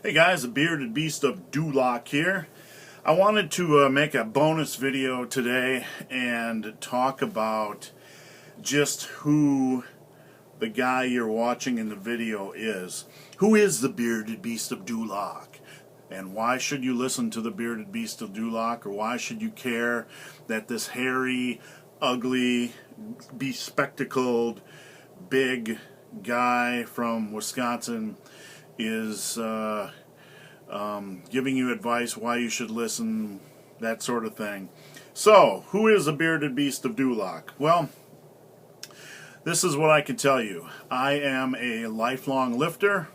Hey guys, the bearded beast of Duloc here. I wanted to make a bonus video today and talk about just who the guy you're watching in the video is. Who is the bearded beast of Duloc? And why should you listen to the bearded beast of Duloc, or why should you care that this hairy, ugly, bespectacled, big guy from Wisconsin is giving you advice why you should listen, that sort of thing. So, who is the bearded beast of Duloc? Well, this is what I can tell you. I am a lifelong lifter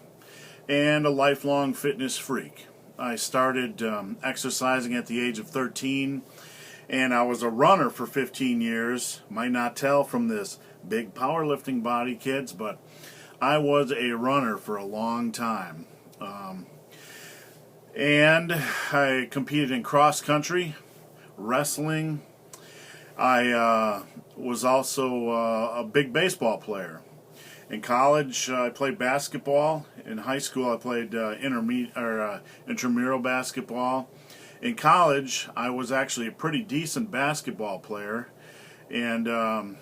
and a lifelong fitness freak. I started exercising at the age of 13, and I was a runner for 15 years. Might not tell from this big powerlifting body, kids, but I was a runner for a long time. And I competed in cross country, wrestling. I was also a big baseball player. In college, I played basketball. In high school, I played intramural basketball. In college, I was actually a pretty decent basketball player and a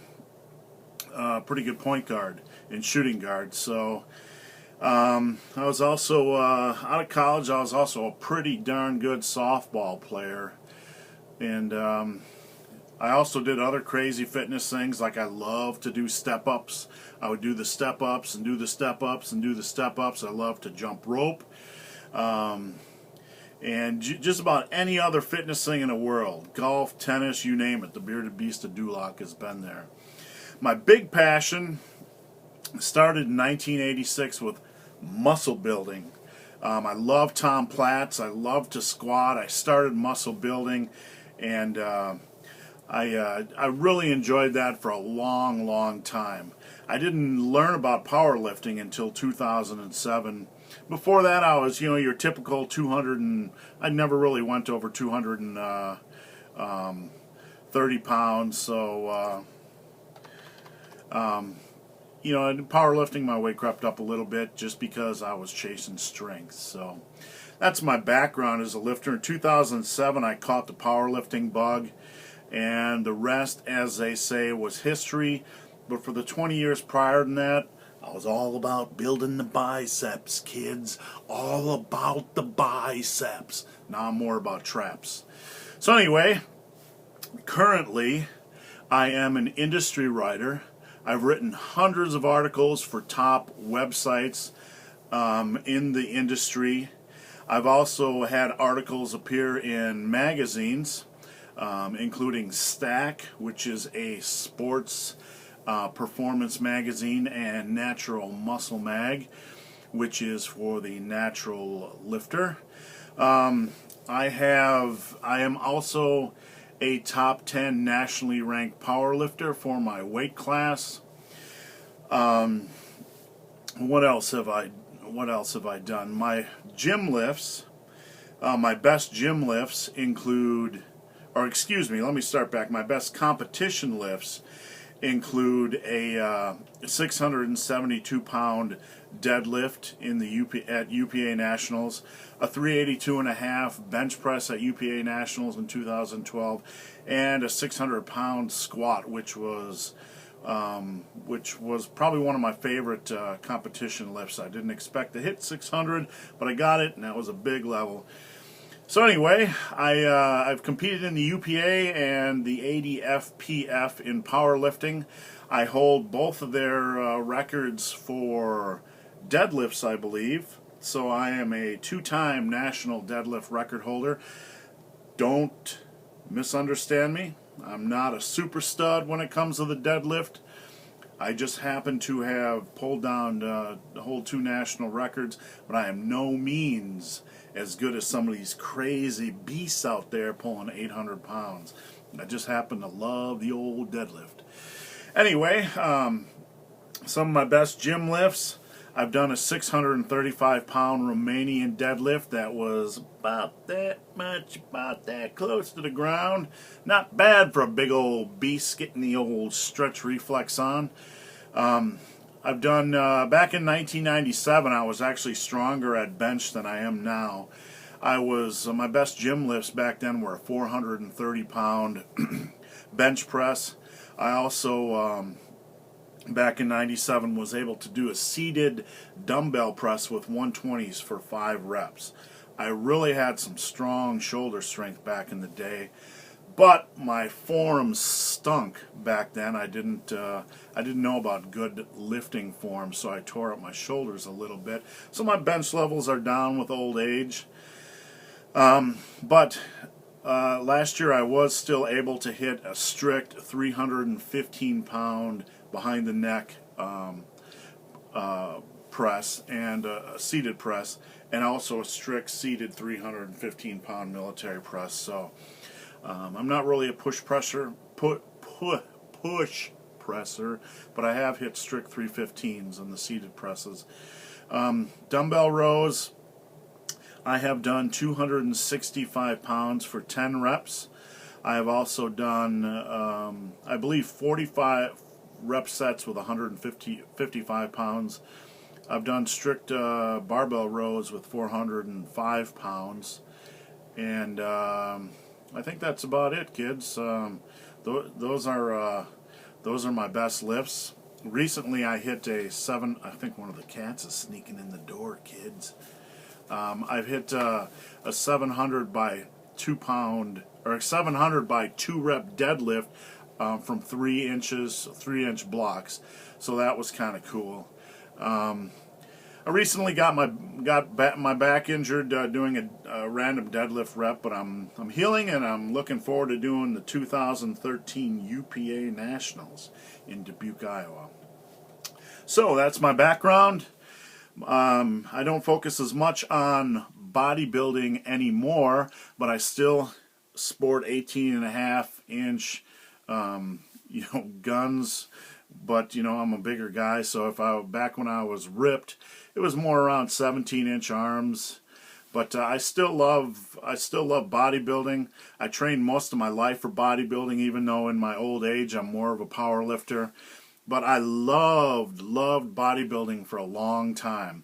pretty good point guard and shooting guard. So I was also, out of college, I was also a pretty darn good softball player. And I also did other crazy fitness things, like I love to do step-ups. I would do the step-ups and do the step-ups and do the step-ups. I love to jump rope. And just about any other fitness thing in the world. Golf, tennis, you name it. The bearded beast of Duloc has been there. My big passion started in 1986 with muscle building. I love Tom Platz. I love to squat. I started muscle building, and I really enjoyed that for a long, long time. I didn't learn about powerlifting until 2007. Before that, I was, your typical 200, and I never really went over 230 pounds. So, in powerlifting, my weight crept up a little bit just because I was chasing strength. So that's my background as a lifter. In 2007, I caught the powerlifting bug, and the rest, as they say, was history. But for the 20 years prior to that, I was all about building the biceps, kids. All about the biceps. Now I'm more about traps. So anyway, currently, I am an industry writer. I've written hundreds of articles for top websites in the industry. I've also had articles appear in magazines, including Stack, which is a sports performance magazine, and Natural Muscle Mag, which is for the natural lifter. I am also a top 10 nationally ranked powerlifter for my weight class. What else have I done? My gym lifts, my best gym lifts include, let me start back. My best competition lifts include a 672-pound deadlift at UPA Nationals, a 382.5 bench press at UPA Nationals in 2012, and a 600-pound squat, which was probably one of my favorite competition lifts. I didn't expect to hit 600, but I got it, and that was a big level. So anyway, I've competed in the UPA and the ADFPF in powerlifting. I hold both of their records for deadlifts, I believe. So I am a two-time national deadlift record holder. Don't misunderstand me. I'm not a super stud when it comes to the deadlift. I just happen to have pulled down the whole two national records, but I am no means as good as some of these crazy beasts out there pulling 800 pounds. I just happen to love the old deadlift. Anyway, some of my best gym lifts. I've done a 635-pound Romanian deadlift that was about that close to the ground. Not bad for a big old beast getting the old stretch reflex on. I've done, back in 1997, I was actually stronger at bench than I am now. My best gym lifts back then were a 430 pound bench press. I also, back in 97, was able to do a seated dumbbell press with 120s for 5 reps. I really had some strong shoulder strength back in the day. But my forearms stunk back then. I didn't know about good lifting form, so I tore up my shoulders a little bit. So my bench levels are down with old age. But last year I was still able to hit a strict 315 pound behind the neck press and a seated press, and also a strict seated 315 pound military press. So I'm not really a push presser, but I have hit strict 315s on the seated presses. Dumbbell rows, I have done 265 pounds for 10 reps. I have also done, I believe, 45 rep sets with 155 pounds. I've done strict barbell rows with 405 pounds. And I think that's about it, kids. Those are my best lifts. Recently, I hit a 7. I think one of the cats is sneaking in the door, kids. I've hit a 700 by 2 pound or 700 by 2 rep deadlift from 3 inch blocks. So that was kind of cool. I recently got my back injured doing a random deadlift rep, but I'm healing, and I'm looking forward to doing the 2013 UPA Nationals in Dubuque, Iowa. So that's my background. I don't focus as much on bodybuilding anymore, but I still sport 18.5-inch guns. But I'm a bigger guy, so back when I was ripped, it was more around 17-inch arms. But I still love bodybuilding. I trained most of my life for bodybuilding, even though in my old age I'm more of a power lifter. But I loved bodybuilding for a long time.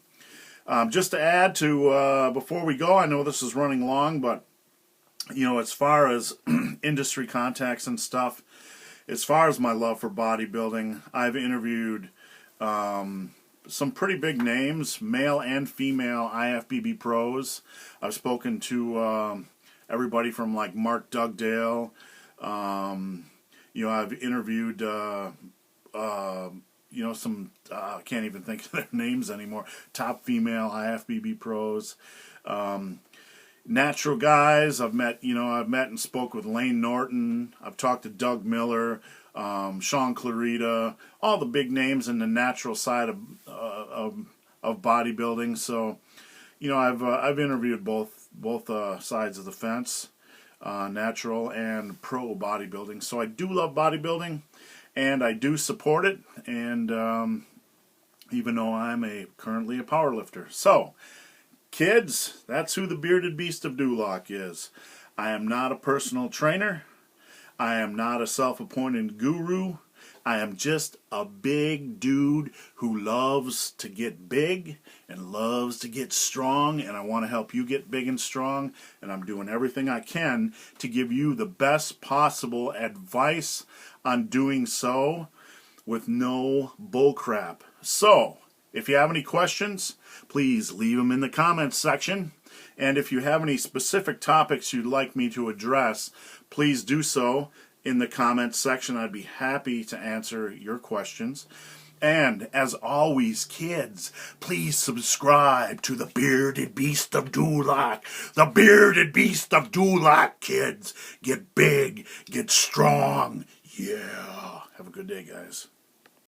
Just to add to, before we go, I know this is running long, but as far as industry contacts and stuff, as far as my love for bodybuilding, I've interviewed some pretty big names, male and female IFBB pros. I've spoken to everybody from like Mark Dugdale. I've interviewed some I can't even think of their names anymore. Top female IFBB pros. Natural guys, I've met and spoke with Lane Norton. I've talked to Doug Miller, Sean Clarita, all the big names in the natural side of bodybuilding. So, I've interviewed both sides of the fence, natural and pro bodybuilding. So I do love bodybuilding, and I do support it. And even though I'm currently a power lifter, so. Kids, that's who the bearded beast of Duloc is. I am not a personal trainer. I am not a self-appointed guru. I am just a big dude who loves to get big and loves to get strong, and I want to help you get big and strong, and I'm doing everything I can to give you the best possible advice on doing so with no bullcrap. So, if you have any questions, please leave them in the comments section. And if you have any specific topics you'd like me to address, please do so in the comments section. I'd be happy to answer your questions. And as always, kids, please subscribe to the Bearded Beast of Duloc. The Bearded Beast of Duloc, kids. Get big, get strong. Yeah. Have a good day, guys.